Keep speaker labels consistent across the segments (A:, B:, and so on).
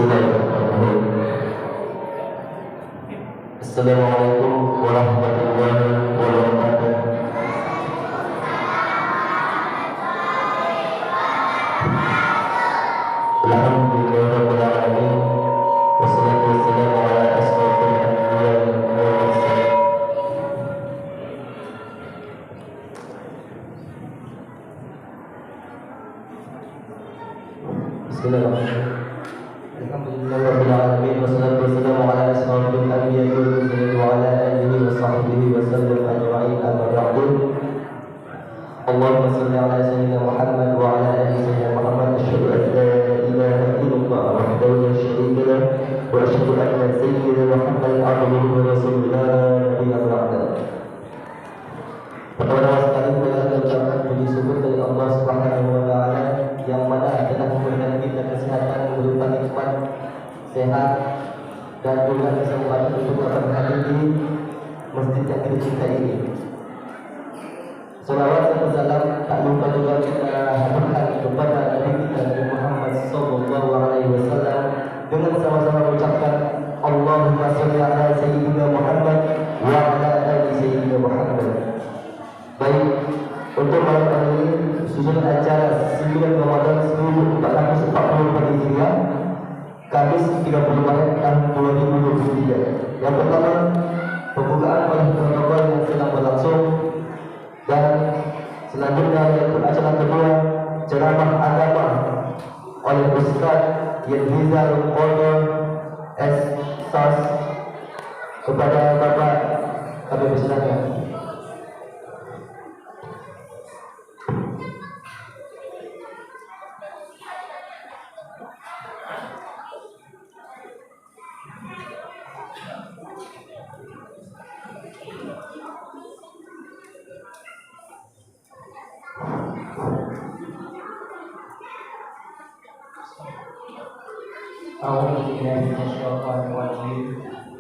A: Bismillahirrahmanirrahim. Assalamualaikum warahmatullahi wabarakatuh. Alhamdulillahirabbil alamin. Wassalatu wassalamu ala asyrofil anbiya'i wal mursalin. Bismillahirrahmanirrahim. Alhamdulillahirabbil alamin. Wassalatu wassalamu ala asyrofil anbiya'i wal mursalin wa ala alihi wa sahbihi wa sallam ajma'in. Amma ba'du. Allahumma shalli ala sayyidina Muhammad wa ala ali sayyidina Muhammad. Asyhadu an la ilaha illallah wahdahu la syarika lah wa asyhadu anna sayyidina Muhammadan abduhu wa rasuluhu la nabiyya ba'dahu. Pertama sekali kita ucapkan puji syukur dari Allah Subhanahu wa taala yang mana telah memberikan kita kesehatan, memberikan nikmat sehat dan juga kesempatan untuk berada di masjid yang kita cintai ini. Salawat dan salam tak lupa juga kita haturkan kepada Nabi kita Nabi Muhammad sallallahu alaihi wasallam dengan sama-sama mengucapkan Allahumma shalli ala sayyidina Muhammad wa ala ali sayyidina Muhammad. Baik, untuk malam hari ini susunan acara 9 Ramadan 1444 Hijriah, Kamis 30 Maret tahun 2023. Yang pertama, pembukaan oleh protokol yang sedang berlangsung. Dan selanjutnya yaitu acara kedua, ceramah agama oleh Ustaz Yenzizal Qadar S.Sas. Kepada Bapak kami persilakan.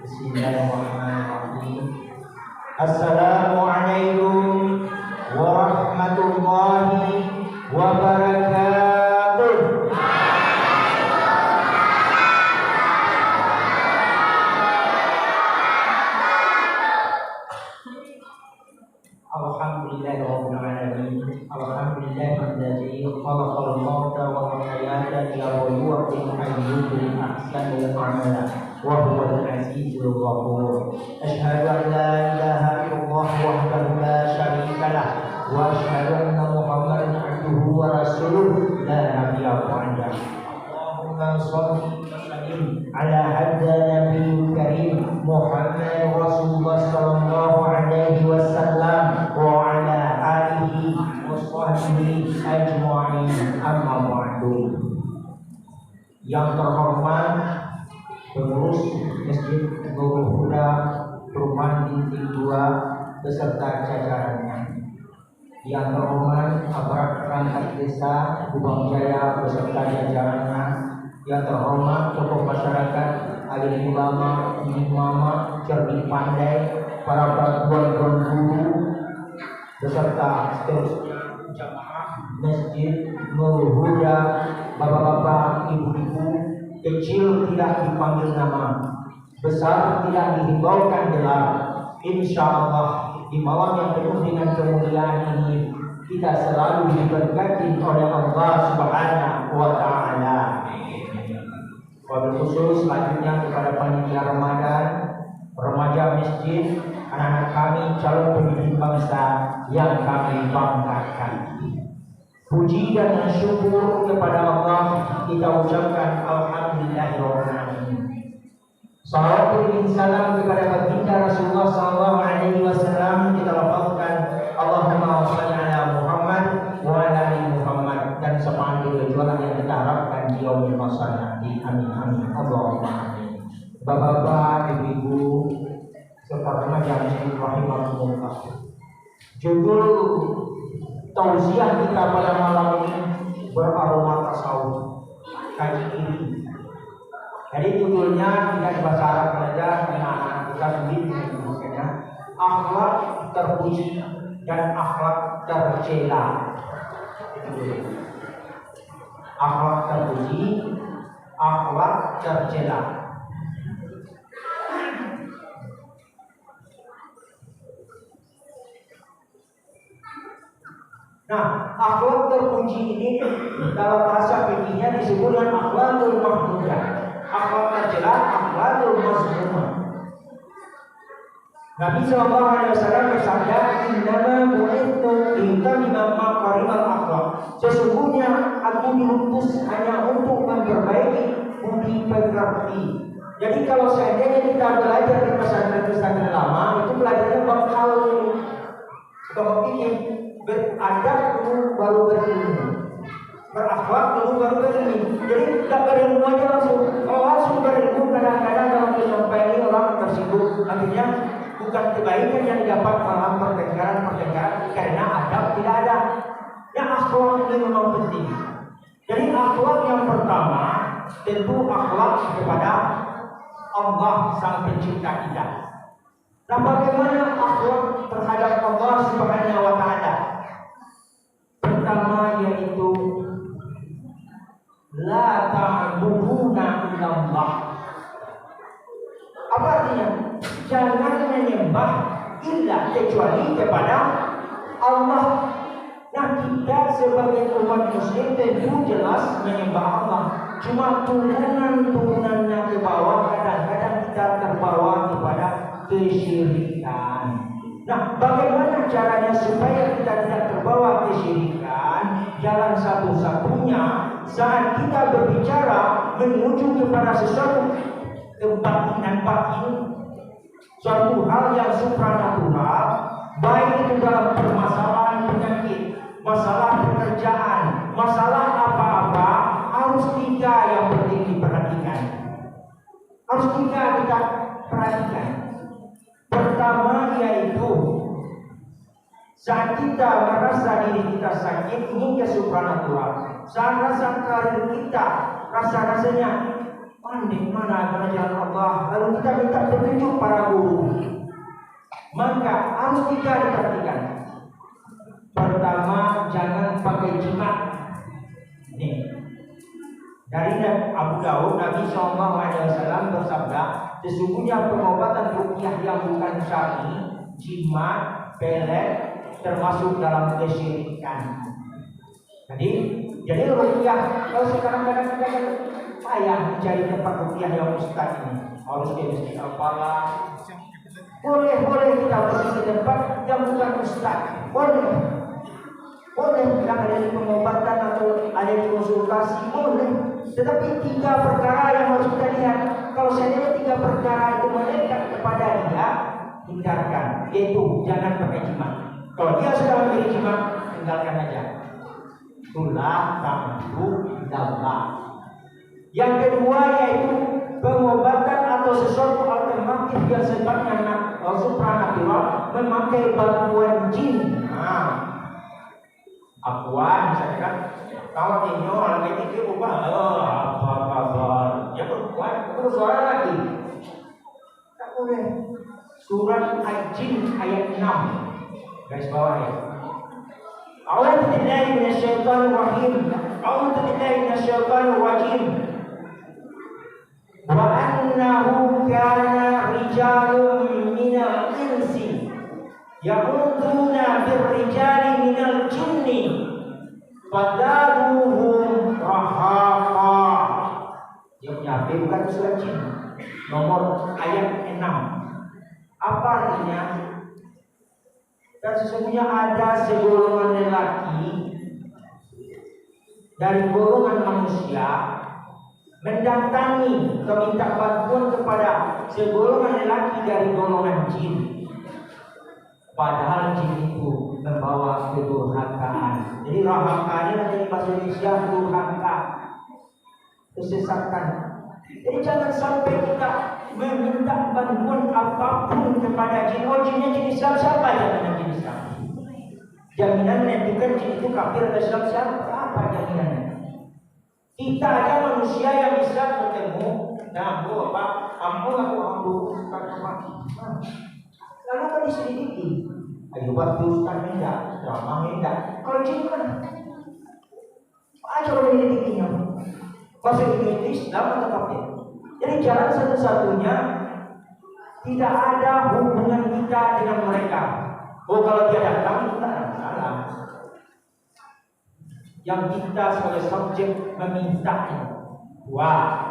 B: Bismillahirrahmanirrahim. Assalamualaikum warahmatullahi wabarakatuh. Alhamdulillahirabbil alamin. Alhamdulillahilladzi khalaqal mauta wal hayata liyabluwakum ayyukum ahsanu amala wa huwal azizul ghafur. Asyhadu an la ilaha illallah wahdahu la syarika lah wa asyhadu anna Muhammadan abduhu wa rasuluh la nabiyya ba'dah. Allahumma shalli wa sallim ala hadza nabiyil karim Muhammad Rasulullah sallallahu alaihi wasallam wa ala alihi wa sahbihi ajma'in. Amma ba'du. Yang terhormat pengurus Masjid Nurul Huda Perumahan Dinting 2 beserta jajarannya. Yang terhormat aparat perangkat desa Gubang Jaya beserta jajarannya. Yang terhormat tokoh masyarakat, alim ulama, imam, cerdik pandai, para tuan guru beserta seterusnya jamaah Masjid Nurul Huda, bapak-bapak, ibu-ibu, kecil tidak dipanggil nama, besar tidak dihimbaukan gelar. Insya Allah di malam yang penuh dengan kemuliaan ini kita selalu diberkati oleh Allah Subhanahu wa taala. Wabil khusus selanjutnya kepada panitia Ramadan, remaja masjid, anak-anak kami calon pemimpin bangsa yang kami banggakan. Puji dan syukur kepada Allah kita ucapkan alhamdulillahirobbilalamin. Salawat dan salam kepada baginda Rasulullah sallallahu alaihi wasallam kita lafazkan Allahumma shalli ala Muhammad wa ala ali Muhammad, dan sepanjang kejualan yang kita harapkan di yaumil mahsyar nanti. Amin amin Allahumma amin. Bapak-bapak, ibu-ibu serta remaja muslim rahimakumullah. Judul tausiah kita pada malam ini beraroma tasawuf, kaji ini. Jadi judulnya tidak bahasa Arab saja karena kita sendiri menyebutnya akhlak terpuji dan akhlak tercela. Akhlak terpuji, akhlak tercela. Nah, akhlak terpuji ini dalam bahasa fikihnya disebut dengan akhlakul mahmudah. Akhlak tercela, akhlakul mazmumah. Nabi SAW bersabda, "Innama bu'ithu liutammima makarimal akhlak." Sesungguhnya aku diutus hanya untuk memperbaiki budi pekerti. Jadi kalau seandainya kita belajar di pesantren-pesantren lama, itu belajarnya bab hal ini. Kalau ingin beradab dulu baru berilmu, berakhlak dulu baru berilmu. Jadi tidak berilmu aja langsung. Kalau langsung berilmu, kadang-kadang dalam penyampaian ini orang tersibuk. Akhirnya bukan kebaikan yang didapat malah pertengkaran karena adab tidak ada. Yang akhlak ini memang penting. Jadi akhlak yang pertama tentu akhlak kepada Allah Sang Pencipta kita. Nah, bagaimana akhlak terhadap Allah Subhanahu wa Ta'ala? Pertama yaitu la ta'buduna illallah. Apa artinya? Jangan menyembah illa kecuali kepada Allah. Nah, kita sebagai umat muslim tentu jelas menyembah Allah. Cuma turunan-turunannya ke bawah kadang-kadang kita terbawa kepada kesyirikan. Nah, bagaimana caranya supaya kita tidak terbawa kesyirikan? Jalan satu-satunya saat kita berbicara menuju kepada sesuatu kebatinan batin, suatu hal yang supranatural, baik itu dalam permasalahan penyakit, masalah pekerjaan, masalah apa-apa, harus tiga yang penting diperhatikan. Harus tiga kita perhatikan. Pertama yaitu saat kita merasa diri kita sakit, ini ke supranatural. Saat rasa karir kita, rasa-rasanya pandai mana jalan Allah, lalu kita minta petunjuk para guru. Maka harus tiga diperhatikan. Pertama, jangan pakai jimat. Nih, dari Abu Daud, Nabi SAW bersabda, sesungguhnya pengobatan ruqyah yang bukan syar'i, jimat, pelet, termasuk dalam kesyirikan. Jadi ruqyah, kalau sekarang kadang-kadang payah mencari tempat ruqyah yang ustaz ini, harus ke Masjid Al-Falah. Boleh kita pergi ke tempat yang bukan ustaz, boleh yang ada di pengobatan atau ada di konsultasi, boleh. Tetapi tiga perkara yang harus kita lihat. Kalau seandainya tiga perkara itu mendekat kepada dia, hindarkan. Yaitu jangan pakai jimat. Kalau dia sudah memiliki jimat, tinggalkan aja. Itulah ta'bud Allah. Yang kedua yaitu pengobatan atau sesuatu alternatif yang sifatnya supranatural, memakai bantuan jin. Akuan misalkan kalau inyo lagi itu ubah apa kabar ya perempuan terus suara lagi tak boleh. Surat Al-Jin ayat 6 garis bawah ya. A'udzu billahi minasyaitonir rajim. A'udzu billahi minasyaitonir rajim. Wa annahu kana rijalun minal insi ya'uduna birrijali minal jinni fadaduhum rahaqa. Dia punya HP bukan surat jin. Nomor ayat 6. Apa artinya? Dan sesungguhnya ada segolongan lelaki dari golongan manusia mendatangi meminta bantuan kepada segolongan lelaki dari golongan jin. Padahal jin itu membawa kedurhakaan. Jadi rahaka ini dari bahasa Indonesia durhaka, kesesatan. Jadi jangan sampai kita meminta bantuan apapun kepada jin. Oh, jinnya jin Islam, siapa jaminan jin Islam? Jaminan menentukan jin itu kafir atau Islam siapa? Apa jaminannya? Kita aja manusia yang bisa bertemu. Nah, bu, Bapak, ampun aku lalu kan diselidiki. Ayo waktu kan enggak, drama enggak. Kalau jin kan, coba menyelidikinya. Masuk di Islam atau kafir. Jadi jalan satu-satunya tidak ada hubungan kita dengan mereka. Oh, kalau dia datang kita ada masalah. Yang kita sebagai subjek memintanya. Wah.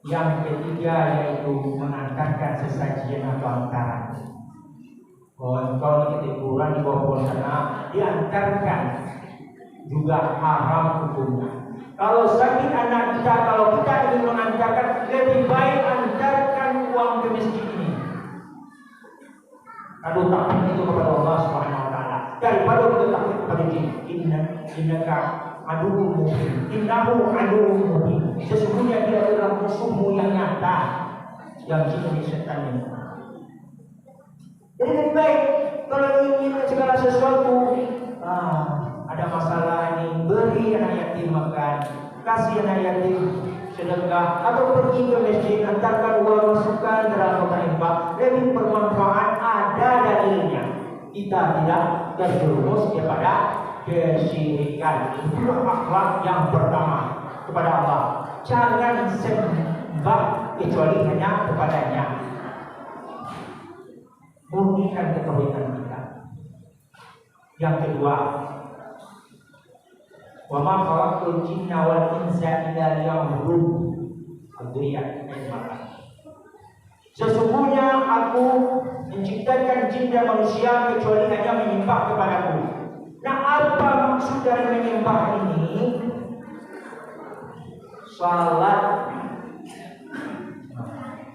B: Yang ketiga yaitu mengantarkan sesajian atau hantaran. Kalau kita kurang di bawah sana diantarkan juga haram hukumnya. Kalau sakit anak kita, kalau kita ingin mengantarkan, lebih baik antarkan uang ke masjid ini. Aduh, takut itu kepada Allah Subhanahu Wa Taala. Daripada kita takut kepada jin. Innaka aduwwun mubin. Innahu aduwwun mubin. Sesungguhnya dia adalah musuhmu yang nyata. Yang jin ini setan ini. Jadi lebih baik kalau ingin segala sesuatu, ada masalah ini, beri anak yatim makan, kasih anak yatim sedekah, atau pergi ke masjid, antarkan uang, masukkan dalam kotak infak, lebih bermanfaat, ada dalilnya. Kita tidak terjerumus kepada kesyirikan. Itulah akhlak yang pertama kepada Allah. Jangan sembah kecuali hanya kepadanya. Murnikan ketauhidan kita. Yang kedua, wa ma khalaqtul jinna wal insa illa liya'budun. Al-Dzurriyyah ayat 4. Sesungguhnya aku menciptakan jin dan manusia kecuali hanya menyembah kepadaku. Nah, apa maksud dari menyembah ini? Salat.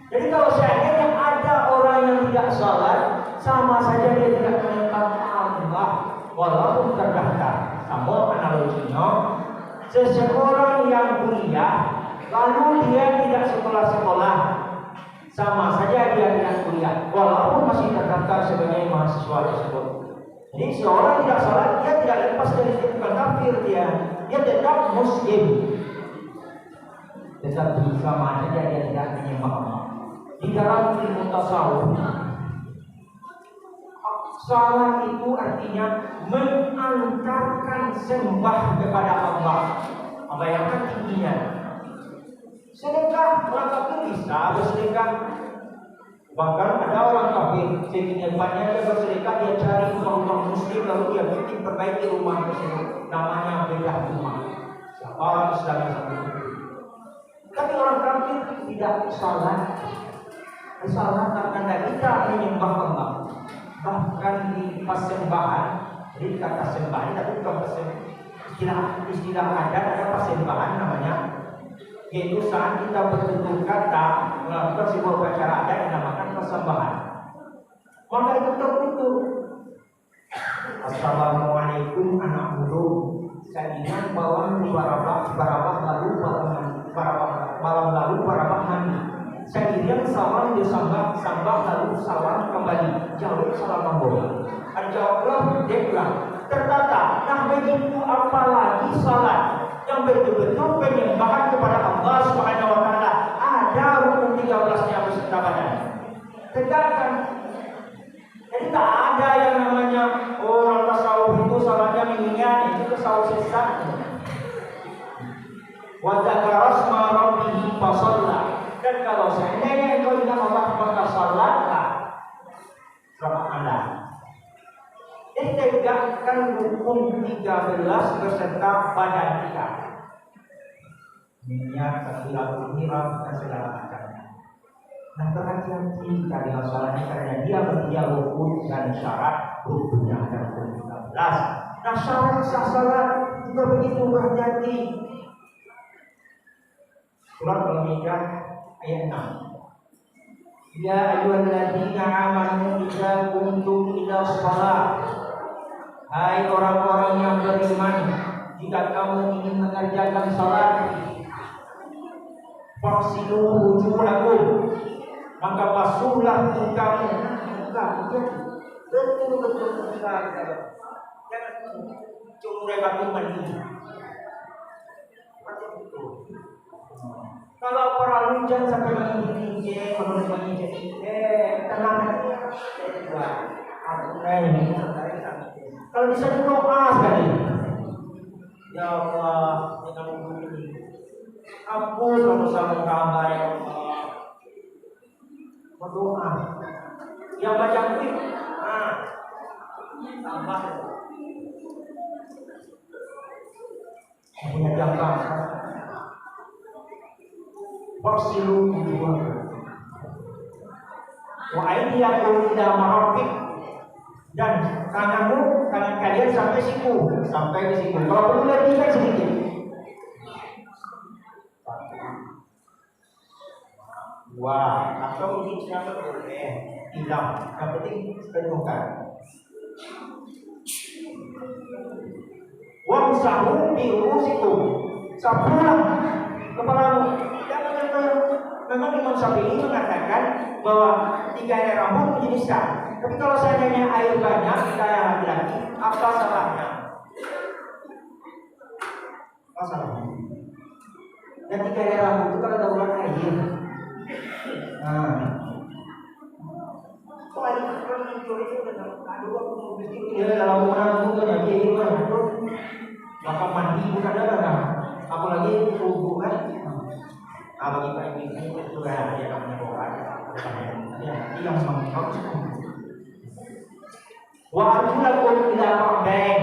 B: Jadi kalau seandainya ada orang yang tidak salat, sama saja dia tidak menyembah Allah, walaupun terdaftar. Sama analoginya, seseorang yang kuliah lalu dia tidak sekolah-sekolah, sama saja dia tidak kuliah, walaupun masih terdaftar sebagai mahasiswa tersebut. Jadi seorang tidak salat, dia tidak lepas dari bukan kafir, dia tetap muslim, tetapi sama saja dia tidak menyembah Allah. Di dalam ilmu tasawuf, salat itu artinya mengantarkan sembah kepada Allah. Bayangkan tingginya. Sedekah orang kafir bisa bersedekah. Bahkan ada orang kafir sebenarnya dia bersedekah, dia cari rumah muslim lalu dia bikin perbaiki rumah tersebut. Namanya bedah rumah. Siapa orang Islam yang seperti itu? Tapi orang kafir tidak salat. Salat karena kita menyembah Allah. Bahkan di persembahan, jadi kata sembah ini tapi bukan istilah ada persembahan namanya, yaitu saat kita bertutur kata melakukan sebuah upacara adat yang dinamakan persembahan. Maka itu tertutur. Assalamualaikum anak muda. Saya ingat bahwa barabah lalu malam lalu barabah mandi. Saya kira salam disambah lalu salam kembali. Jawab salam mambo. Jawablah dia bilang tertata. Nah begitu apalagi salat yang betul-betul penyembahan kepada Allah Subhanahu Wa Taala. Ada rukun 13 yang harus kita baca. Tegakkan. Jadi tak ada yang namanya orang tasawuf itu salatnya mengingat, itu tasawuf sesat. Wa dzakara asma rabbih fa shalla. Dan kalau seandainya engkau ingat Allah maka salatlah sama Anda. Jadi tegakkan rukun 13 beserta badan kita. Niat, takbiratul ihram dan segala macamnya. Nah, berhati-hati dengan salatnya karena dia bertiga rukun dan syarat rukunnya ada rukun 13. Nah, syarat sah salat juga begitu berhati-hati. Surat Al-Maidah ayat 6. Ya ayyuhalladzina amanu idza qumtum ila shalah. Hai orang-orang yang beriman, jika kamu ingin mengerjakan salat, faksilu wujuhakum, maka basuhlah mukamu. Betul-betul jangan cuma batu mandi. Kalau para hujan sampai menginjek, tenang kalau bisa doa sekali. Ya Allah, dengan ini Hapus dosa hamba ya Allah. Berdoa. Yang baca kuih, tambah. Punya jangka. Waksilu kedua. Wa aidiyakum ila marafiq, dan tanganmu, tangan kalian sampai siku, sampai ke siku. Kalau perlu lebih kan sedikit. Wah, atau ini siapa boleh hilang. Yang penting tentukan. Wamsahu bi ru'usikum, sapulah kepalamu. Memang Imam Syafi'i mengatakan bahwa 3 helai rambut menjadi sah. Tapi kalau seandainya air banyak, kita yang laki-laki, apa salahnya? Apa salahnya? Dan 3 helai rambut itu kalau darurat air. Nah, soalnya kalau mencuri itu dalam orang itu jadi itu maka mandi bukan dalam, apalagi hubungan. Kalau kita ini itu ya dia namanya borak, dia yang menghormat. Wa arjulakum ila ka'bayn,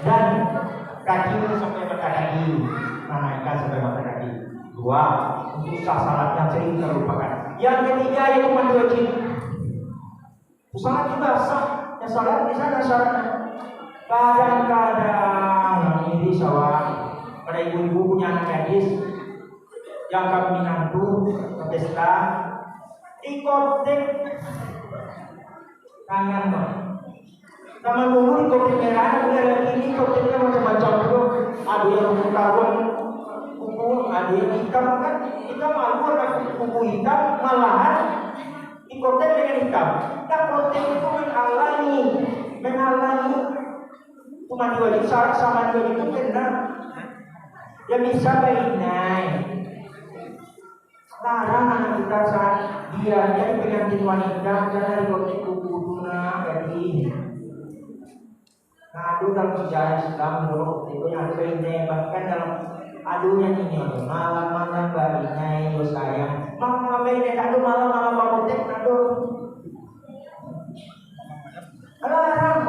B: dan kakimu sampai mata kaki, naikkan sampai mata kaki. 2, untuk salat yang sering terlupakan. Yang ketiga yaitu mandi wajib. Salat juga sah, ya salat di sana syaratnya. Kadang-kadang ini sawah pada ibu-ibu punya anak gadis yang kami nantu ke pesta, ikotek tangan dong. Zaman dulu ikotek merah, udah lagi ini ikoteknya macam-macam tuh. Ada yang kawan kuku, ada yang hitam kan. Kita malu orang kuku hitam, malahan ikotek dengan hitam. Nah, ikotek itu menghalangi itu mandi wajib, syarat sama mandi wajib itu benar. Ya bisa baik-baik. Larang anak kita saat dia jadi pengantin wanita jangan ikotek kuku tuna jadi. Nah, itu dalam sejarah Islam dulu itu yang baik-baik, bahkan dalam adunya ini malam-malam baik-baik yo sayang. Malam baik-baik aduh malam-malam ikotek aduh. Larang.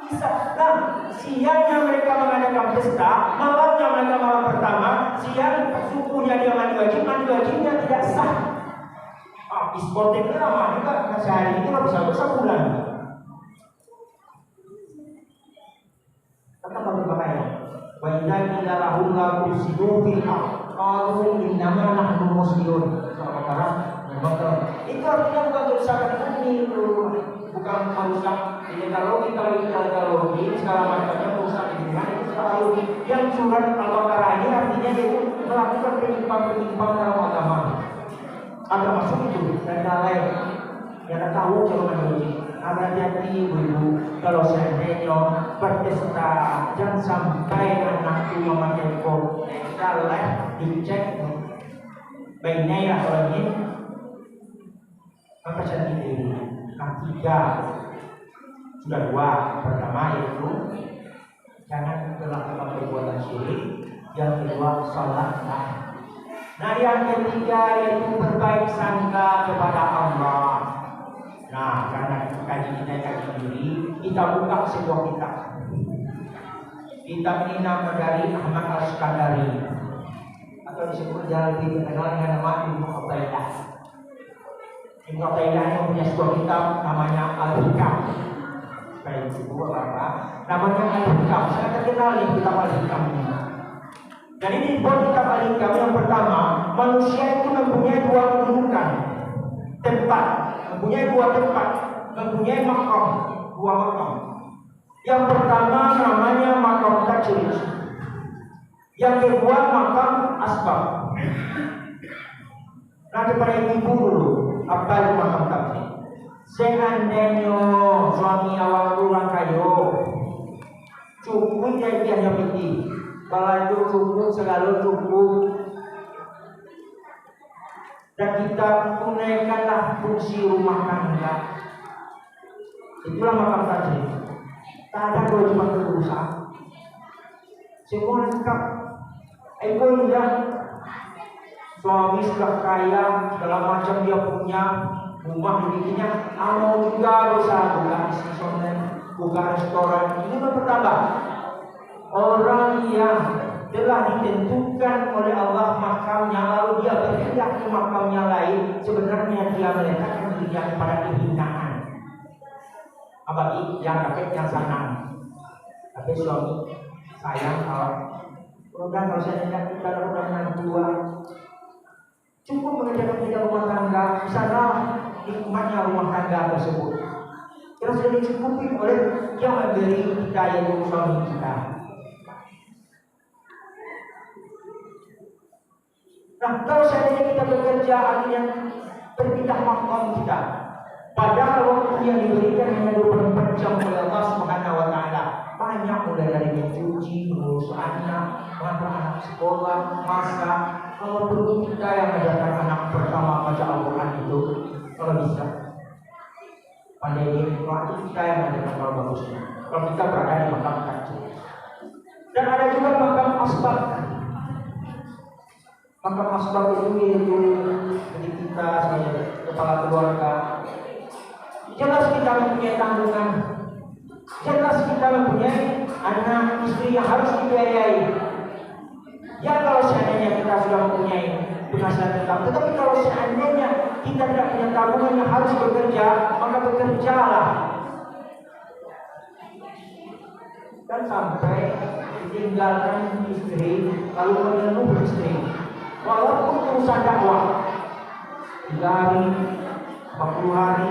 B: Bisa. Nah, siangnya mereka mengadakan pesta, malamnya mereka malam pertama, siang subuhnya dia mandi wajibnya tidak sah. Diskoteknya lama juga, sehari itu bisa sebulan. Kata bagi pakaian, wa idza qila lahum la tusidu fil ardh qalu innama nahnu muslimun. Itu artinya bukan kerusakan bumi itu, bukan merusak teknologi segala macamnya, merusak lingkungan itu selalu. Yang surat Al-Baqarah ini artinya itu melakukan penyimpangan dalam agama. Ada masuk itu dan lain. Yang tahu jangan menguji. Hati-hati ibu-ibu kalau seandainya berpesta, jangan sampai anak itu memakai kok. Kalau dicek baiknya ya kalau ini maka sendiri. Ketiga sudah 2. Pertama yaitu jangan melakukan perbuatan syirik. Yang kedua salat. Nah, yang ketiga yaitu berbaik sangka kepada Allah. Nah, karena kaji ini kita buka sebuah kitab. Kitab ini nama dari Ahmad Al-Skandari atau disebut lebih dikenal dengan nama Ibnu Athaillah. Ibnu Athaillah yang punya sebuah kitab namanya Al-Hikam. Baik itu apa? Namanya Al-Hikam. Saya terkenal nih kitab Al-Hikam ini. Jadi di buat kitab Al-Hikam yang pertama, manusia itu mempunyai 2 kedudukan, tempat, mempunyai 2 tempat, mempunyai makam, 2 makam. Yang pertama namanya makam tajrid. Yang kedua makam asbab. Nah, kepada ibu dulu, apa itu makam tajrid? Seandainya suami awak kurang kayu, cukup dia hanya pergi. Kalau itu cukup, selalu cukup. Dan kita tunaikanlah fungsi rumah tangga. Itulah makam tajrid. Tak ada kewajiban berusaha. Semua lengkap. Ekonomi suami sudah kaya, segala macam dia punya, rumah dimilikinya, mau juga berusaha buka bisnis online, buka restoran, ini bertambah. Orang yang telah ditentukan oleh Allah makamnya, lalu dia berpindah ke makamnya lain, sebenarnya dia meletakkan dirinya pada kehinaan. Apalagi yang kakek yang senang, tapi suami sayang kalau saya lihat kita udah tua, cukup mengerjakan kerja rumah tangga, misalnya nikmatnya rumah tangga tersebut. Terus sudah dicukupi oleh yang memberi kita, yaitu suami kita. Nah, kalau seandainya kita bekerja akhirnya berpindah makam kita, padahal waktu yang diberikan hanya 24 jam oleh Allah Subhanahu wa taala. Banyak mulai dari mencuci, mengurus anak, mengantar anak sekolah, masak. Kalau perlu kita yang mengajarkan anak pertama baca Al-Quran itu, kalau bisa. Pandai waktu kita yang mengajarkan kalau bagusnya. Kalau kita berada di makam kecil. Dan ada juga makam asbab. Makam asbab itu yaitu jadi kita sebagai kepala keluarga. Jelas kita mempunyai tanggungan, jelas kita mempunyai anak istri yang harus dibiayai. Ya kalau seandainya kita sudah mempunyai penghasilan tetap, tetapi kalau seandainya kita tidak punya tabungan yang harus bekerja, maka bekerjalah. Dan sampai ditinggalkan istri, lalu mengeluh istri. Walaupun urusan dakwah 3 hari, 40 hari,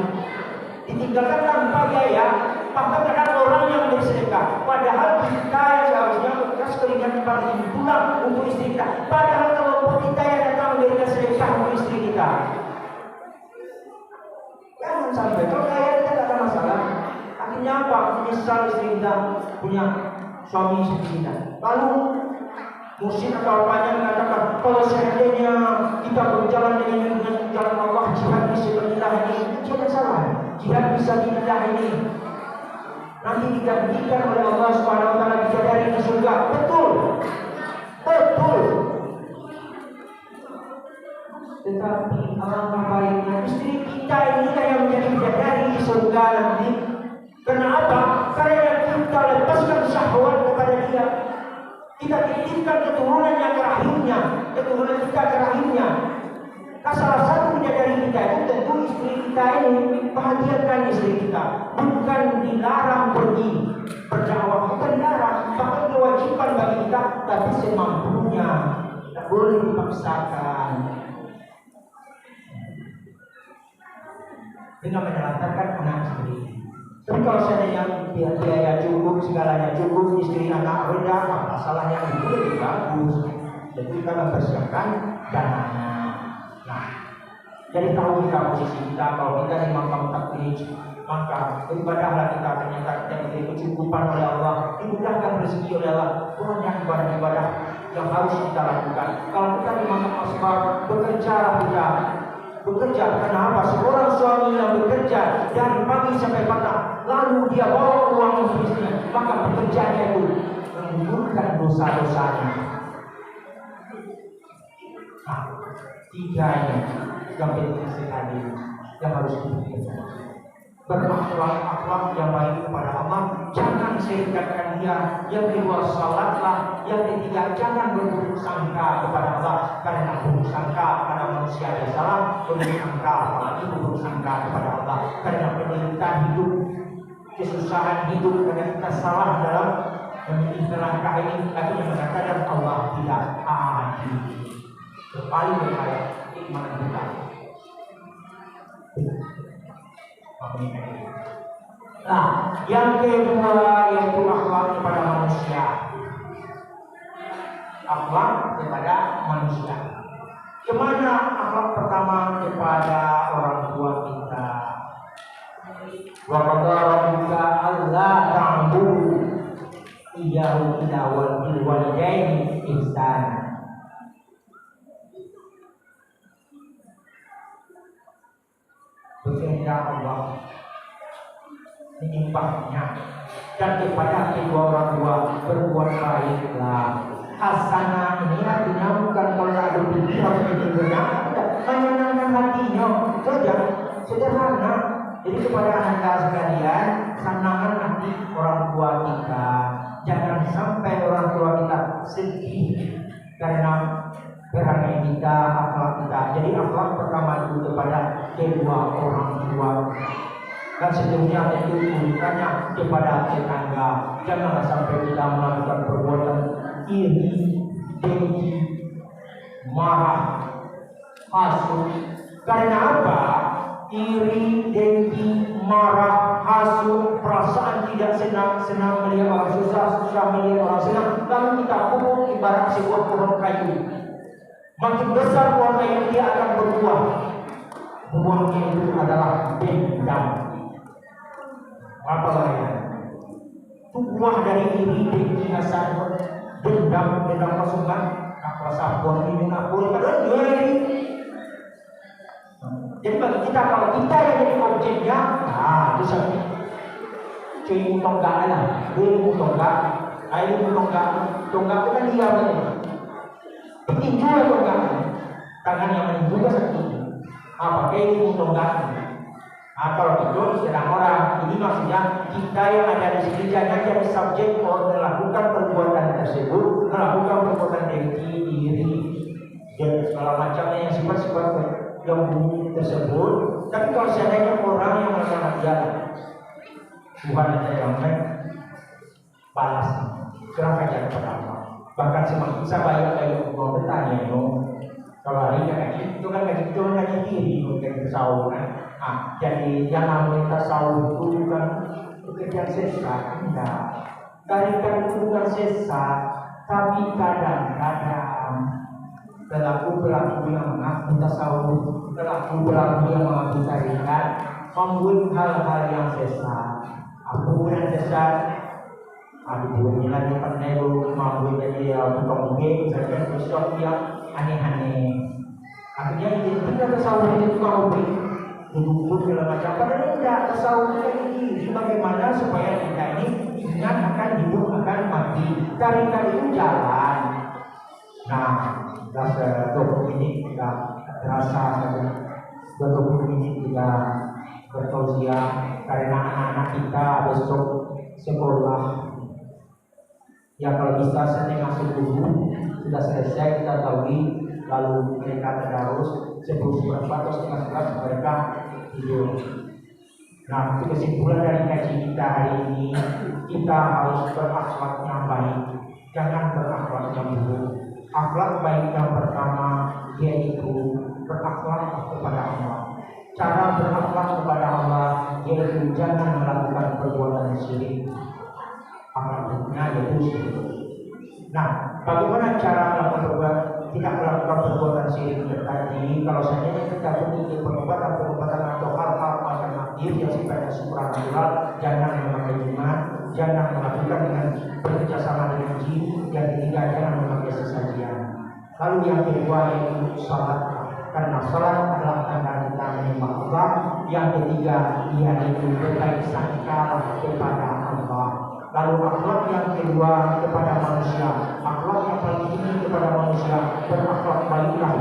B: ditinggalkan tanpa biaya, bahkan kadang orang yang bersedekah. Padahal kita yang seharusnya bekas keringat pagi pulang untuk istri kita. Padahal kalau kita yang datang memberikan sedekah untuk istri kita. Jangan sampai kalau kaya kita tidak ada masalah. Akhirnya apa? Menyesal istri kita punya suami seperti kita. Lalu musyrik atau apanya mengatakan kalau seandainya kita berjalan dengan jalan Allah, jihad fisabilillah ini tidak salah. Jihad fisabilillah ini nanti digantikan oleh Allah Subhanahu wa taala bidadari di surga. Betul. Tetapi alangkah baiknya istri kita inilah yang menjadi bidadari di surga nanti. Kenapa? Karena kita lepaskan syahwat kepada dia. Kita titipkan keturunan yang rahimnya, keturunan kita ke rahimnya. Nah, salah satu bidadari kita itu tentu istri kita ini, bahagiakan istri kita. Bukan dilarang pergi berdakwah, bukan dilarang, bahkan kewajiban bagi kita, tapi semampunya, tidak boleh dipaksakan. Dengan menelantarkan anak istri. Tapi kalau seandainya biaya cukup, segalanya cukup, istri anak rendah, apa salahnya itu lebih bagus. Jadi kita mempersiapkan dananya. Nah, jadi tahu kita posisi kita. Kalau kita di makam takdir, maka beribadahlah kita. Ternyata kita diberi kecukupan oleh Allah, dimudahkan rezeki oleh Allah. Banyak ibadah-ibadah yang harus kita lakukan. Kalau kita di makam asbab, bekerjalah kita. Bekerja, kenapa? Seorang suami yang bekerja dari pagi sampai petang, lalu dia bawa uang untuk istrinya, maka bekerjanya itu menggugurkan dosa-dosanya. Nah, 3 yang penting sekali yang harus dipikirkan. Berakhlak yang baik kepada Allah, jangan serikatkan dia. Yang kedua, salatlah. Yang ketiga, jangan berburuk sangka kepada Allah, karena buruk sangka pada manusia yang salah, buruk sangka apalagi buruk sangka kepada Allah, karena penderitaan hidup, kesusahan hidup karena kita salah dalam memilih langkah ini. Akhirnya mengatakan Allah tidak adil. Paling berbahaya iman kita. Nah, yang kedua yaitu akhlak kepada manusia. Akhlak kepada manusia. Kemana akhlak pertama? Kepada orang tua kita. Wa qadara rabbuka alla ta'budu iyyahu illa wa bil walidayni ihsana. Berkehendak Allah menyimpangnya dan kepada kedua orang tua berbuat baiklah. hasanah ini artinya bukan kalau ada biji harus diberikan, menyenangkan hatinya saja, sederhana. Jadi kepada anda sekalian, senangkan hati orang tua kita. Jangan sampai orang tua kita sedih karena berharga kita, akhlak kita. Jadi akhlak pertama itu kepada kedua orang tua. Dan seterusnya itu urutannya kepada tetangga. Janganlah sampai kita melakukan perbuatan iri, dengki, marah, hasut. Karena apa? Iri, dengki, marah, hasut, perasaan tidak senang melihat orang susah melihat orang senang. Lalu kita pukul ibarat sebuah pohon kayu. Makin besar pohon kayu dia akan berbuah. Buahnya itu adalah dendam. Apa lainnya? Itu buah dari iri, dengki, hasad, dendam pasukan. Apa sabun ini napur padahal dua ini. Jadi bagi kita, kalau kita yang jadi objeknya, itu saja. Cuy tonggak lah, ilmu tonggak, ilmu tonggak itu kan dia saja. Tinju ya tonggak, tangan yang menunjuk sakit. Pakai ilmu tonggak. Kalau itu sedang orang, ini maksudnya kita yang ada di sini jangan jadi subjek melakukan perbuatan tersebut, melakukan perbuatan dengki, iri, dan segala macamnya yang sifat-sifat yang buruk tersebut. Tapi kalau seandainya orang yang melakukan dia, Tuhan yang balas, serahkan aja kepada Allah. Bahkan semakin saya banyak Allah bertanya, kalau hari ini itu kan kayak gitu hanya diri untuk bersahur. Jadi yang namanya tasawuf itu bukan pekerjaan sesat, enggak. Tarikan itu bukan sesat, tapi kadang-kadang pelaku-pelaku yang mengaku tasawuf, pelaku-pelaku yang mengaku tarikat membuat hal-hal yang sesat. Apa yang sesat? Aduh, lagi pandai membuat jadi tukang game, misalkan sesuatu yang aneh-aneh. Akhirnya identik tasawuf itu tukang game. Duduk segala macam, padahal tidak tasawufnya ini bagaimana supaya kita ini ingat akan hidup akan mati. Tarikat itu jalan. Nah, sudah 20 menit kita terasa saja. 20 menit kita bertausiah karena anak-anak kita besok sekolah. Ya kalau bisa setengah 10 sudah selesai kita tahu. Lalu mereka tadarus 10:15 atau setengah 11 mereka tidur. Nah, itu kesimpulan dari kaji kita hari ini, kita harus berakhlak yang baik, jangan berakhlak yang buruk. Akhlak baik yang pertama yaitu berakhlak kepada Allah. Cara berakhlak kepada Allah yaitu jangan melakukan perbuatan syirik. Akhlaknya yaitu syirik. Nah, bagaimana cara melakukan tidak melakukan perbuatan syirik tadi? Kalau saja kita memiliki pengobatan atau hal-hal alternatif yang sifatnya supranatural, jangan memakai jimat, jangan melakukan dengan bekerjasama dengan jin, yang ketiga jangan memakai sesajian. Lalu yang kedua yaitu salat, karena salat adalah tanda kita menyembah Allah. Yang ketiga yaitu berbaik sangka kepada Allah. Lalu akhlak yang kedua kepada manusia, akhlak yang paling tinggi kepada manusia, berakhlak baiklah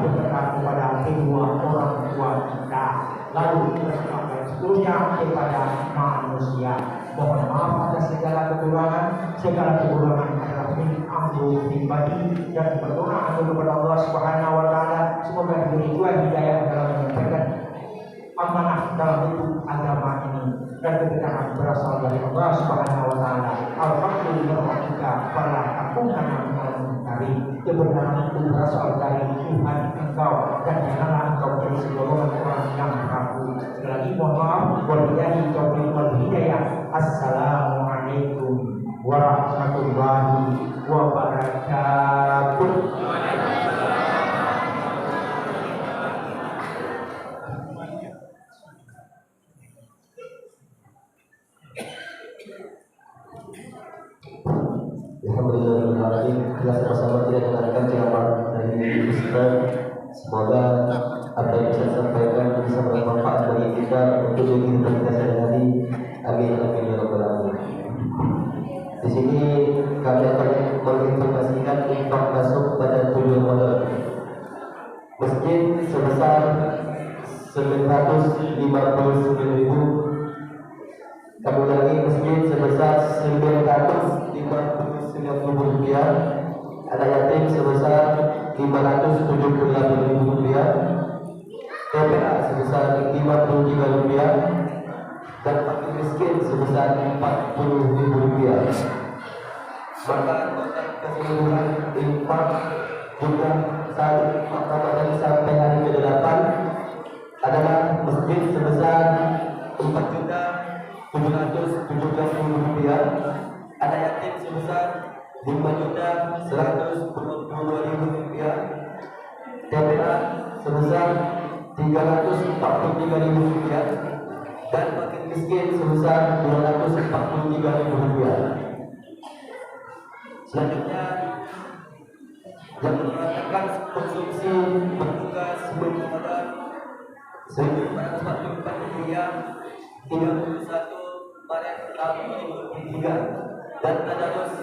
B: kepada kedua orang tua kita. Lalu berakhlak seterusnya kepada manusia. Mohon maaf atas segala kekurangan adalah milik aku pribadi, dan berdoa aku kepada Allah Subhanahu wa taala semoga diberi hidayah dalam menyampaikan amanah dalam hidup agama ini, dan kebenaran berasal dari Allah Subhanahu wa taala. Alhamdulillah fala takunanna minal mumtarin. Kebenaran itu berasal dari Tuhan engkau, dan janganlah engkau menjadi segolongan orang yang ragu. Sekali lagi mohon maaf, wabillahi taufiq wal hidayah. Assalamualaikum warahmatullahi wabarakatuh.
A: Alhamdulillah, kita sama-sama tidak mendengarkan ceramah dari Ustaz. Semoga apa yang saya sampaikan bisa bermanfaat bagi kita untuk kehidupan kita sehari-hari. Amin amin ya rabbal alamin. Di sini kami akan menginformasikan Kami lagi masjid sebesar 959.000 rupiah. Anak yatim sebesar 578.000 rupiah. TPA sebesar 53 rupiah. Dan fakir miskin sebesar 40.000 rupiah. Maka total keseluruhan infak jumlah Ramadan sampai hari ke-8 adalah masjid sebesar 4.717.000 rupiah, ada yatim sebesar 5.122.000 rupiah, TPA sebesar 343.000 rupiah, dan fakir miskin sebesar 243.000 rupiah. Selanjutnya yang mengatakan konsumsi berbuka sebelum Ramadan 1444 Hijriah 31 Maret tahun 2023 dan tadarus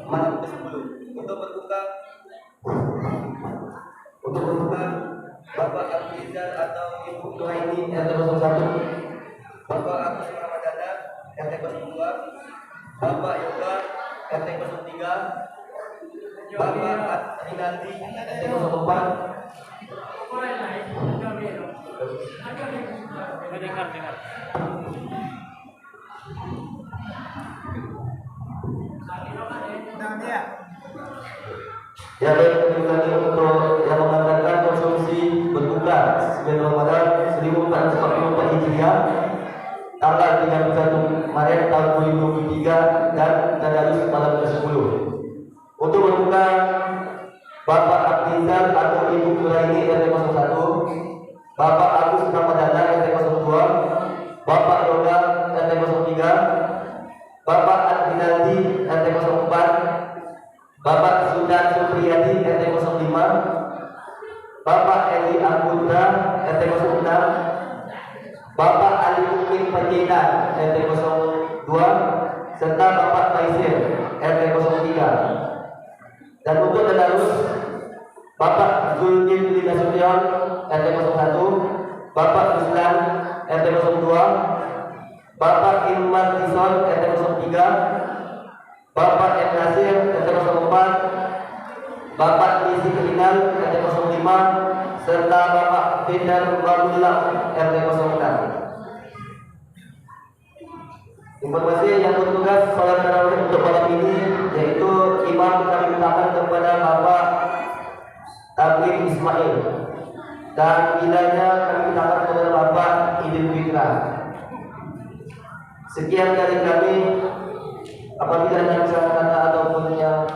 A: malam ke-10. Untuk berbuka Bapak Abdizal atau Ibu Nuhaini RT 01, Bapak Agus Ramadana RT 02, Bapak Yoga RT 03, Bapak Rinaldi RT 04, ya baik, lagi untuk yang mengatakan konsumsi berbuka sebelum Ramadan 1444 Hijriah tanggal 31 Maret tahun 2023 dan tadarus malam ke-10. Untuk berbuka Bapak Abdizal atau Ibu Nuraini RT 01, Bapak Agus Ramadana RT 02, Bapak Yoga RT 03, Bapak Adinaldi RT 04, Bapak Sudan Supriyadi RT 05, Bapak Eli Aputra RT 06, Bapak Ali Mumin Panjaitan RT 02, serta Bapak Maisir RT 03. Dan untuk tadarus Bapak Zulkifli Nasution RT 01, Bapak Ruslan RT 02, Bapak Ilmar Tison RT 03, Bapak M. Nasir RT 04, Bapak Nisi Kelinal RT 05, serta Bapak Fidar Babullah RT 06. Informasi yang bertugas sholat tarawih untuk malam ini yaitu imam kami mintakan kepada Bapak Tabib Ismail dan bidanya kami mintakan kepada Bapak Idil Fitra. Sekian dari kami. Apabila ada kata ataupun yang